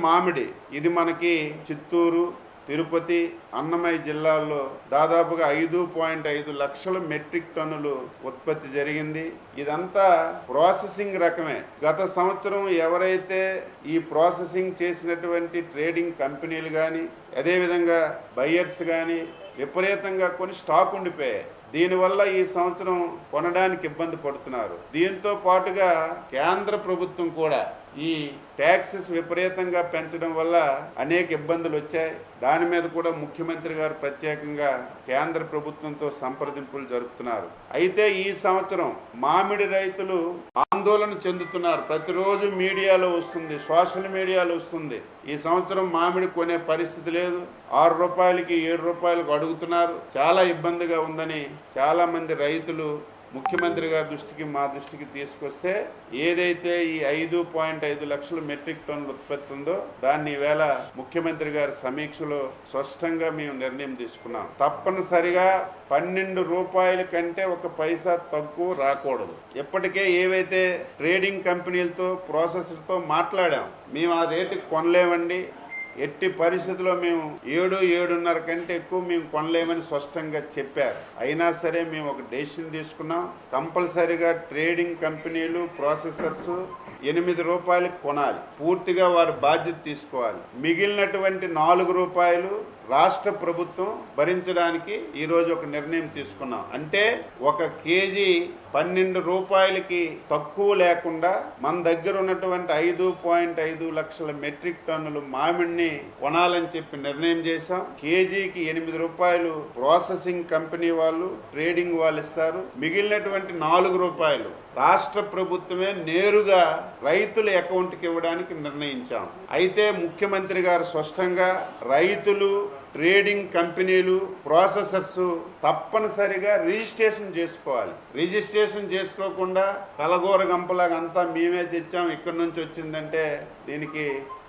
మామిడి ఇది మనకి చిత్తూరు, తిరుపతి, అన్నమయ్య జిల్లాల్లో దాదాపుగా 5.5 లక్షల మెట్రిక్ టన్నులు ఉత్పత్తి జరిగింది. ఇదంతా ప్రాసెసింగ్ రకమే. గత సంవత్సరం ఎవరైతే ఈ ప్రాసెసింగ్ చేసినటువంటి ట్రేడింగ్ కంపెనీలు కానీ అదేవిధంగా బయ్యర్స్ కానీ విపరీతంగా కొని స్టాక్ ఉండిపోయాయి. దీనివల్ల ఈ సంవత్సరం కొనడానికి ఇబ్బంది పడుతున్నారు. దీంతో పాటుగా కేంద్ర ప్రభుత్వం కూడా ఈ ట్యాక్సెస్ విపరీతంగా పెంచడం వల్ల అనేక ఇబ్బందులు వచ్చాయి. దాని మీద కూడా ముఖ్యమంత్రి గారు ప్రత్యేకంగా కేంద్ర ప్రభుత్వంతో సంప్రదింపులు జరుపుతున్నారు. అయితే ఈ సంవత్సరం మామిడి రైతులు ఆందోళన చెందుతున్నారు. ప్రతిరోజు మీడియాలో వస్తుంది, సోషల్ మీడియాలో వస్తుంది. ఈ సంవత్సరం మామిడి కొనే పరిస్థితి లేదు, 6 రూపాయలకి 7 రూపాయలకు అడుగుతున్నారు. చాలా ఇబ్బందిగా ఉందని చాలా మంది రైతులు ముఖ్యమంత్రి గారి దృష్టికి మా దృష్టికి తీసుకొస్తే ఏదైతే ఈ 5.5 లక్షల మెట్రిక్ టన్నుల ఉత్పత్తి ఉందో దాన్ని ఈవేళ ముఖ్యమంత్రి గారి సమీక్షలో స్పష్టంగా మేము నిర్ణయం తీసుకున్నాం. తప్పనిసరిగా 12 రూపాయల కంటే ఒక పైసా తక్కువ రాకూడదు. ఇప్పటికే ఏవైతే ట్రేడింగ్ కంపెనీలతో ప్రాసెసర్తో మాట్లాడాం, మేము ఆ రేటుకి కొనలేమండి, ఎట్టి పరిస్థితుల్లో మేము 7-7.5 కంటే ఎక్కువ మేము కొనలేమని స్పష్టంగా చెప్పారు. అయినా సరే మేము ఒక డెసిషన్ తీసుకున్నాం. కంపల్సరీగా ట్రేడింగ్ కంపెనీలు ప్రాసెసర్స్ 8 రూపాయలకు కొనాలి, పూర్తిగా వారి బాధ్యత తీసుకోవాలి. మిగిలినటువంటి 4 రూపాయలు రాష్ట్ర ప్రభుత్వం భరించడానికి ఈరోజు ఒక నిర్ణయం తీసుకున్నాం. అంటే ఒక కేజీ 12 రూపాయలకి తక్కువ లేకుండా మన దగ్గర ఉన్నటువంటి 5.5 లక్షల మెట్రిక్ టన్నులు మామిడిని కొనాలని చెప్పి నిర్ణయం చేశాం. కేజీకి 8 రూపాయలు ప్రాసెసింగ్ కంపెనీ వాళ్ళు, ట్రేడింగ్ వాళ్ళు ఇస్తారు. మిగిలినటువంటి 4 రూపాయలు రాష్ట్ర ప్రభుత్వమే నేరుగా రైతుల అకౌంట్కి ఇవ్వడానికి నిర్ణయించాం. అయితే ముఖ్యమంత్రి గారు స్పష్టంగా రైతులు, ట్రేడింగ్ కంపెనీలు, ప్రాసెసర్స్ తప్పనిసరిగా రిజిస్ట్రేషన్ చేసుకోవాలి. రిజిస్ట్రేషన్ చేసుకోకుండా కలగూర గంపలాగా అంతా మేమే తెచ్చాం, ఇక్కడి నుంచి వచ్చిందంటే దీనికి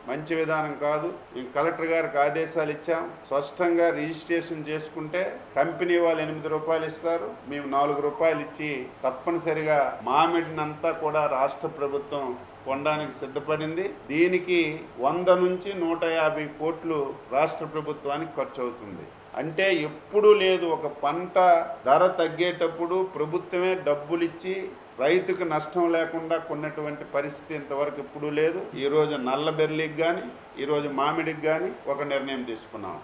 మంచి విధానం కాదు. మేము కలెక్టర్ గారికి ఆదేశాలు ఇచ్చాం. స్పష్టంగా రిజిస్ట్రేషన్ చేసుకుంటే కంపెనీ వాళ్ళు 8 రూపాయలు ఇస్తారు, మేము 4 రూపాయలు ఇచ్చి తప్పనిసరిగా మామిడినంతా కూడా రాష్ట్ర ప్రభుత్వం కొనడానికి సిద్ధపడింది. దీనికి 100 నుంచి 150 కోట్లు రాష్ట్ర ప్రభుత్వానికి ఖర్చు అవుతుంది. అంటే ఎప్పుడూ లేదు, ఒక పంట ధర తగ్గేటప్పుడు ప్రభుత్వమే డబ్బులు ఇచ్చి రైతుకు నష్టం లేకుండా కొన్నటువంటి పరిస్థితి ఇంతవరకు ఎప్పుడూ లేదు. ఈరోజు నల్ల బెర్లీకి కానీ ఈరోజు మామిడికి కానీ ఒక నిర్ణయం తీసుకున్నాం.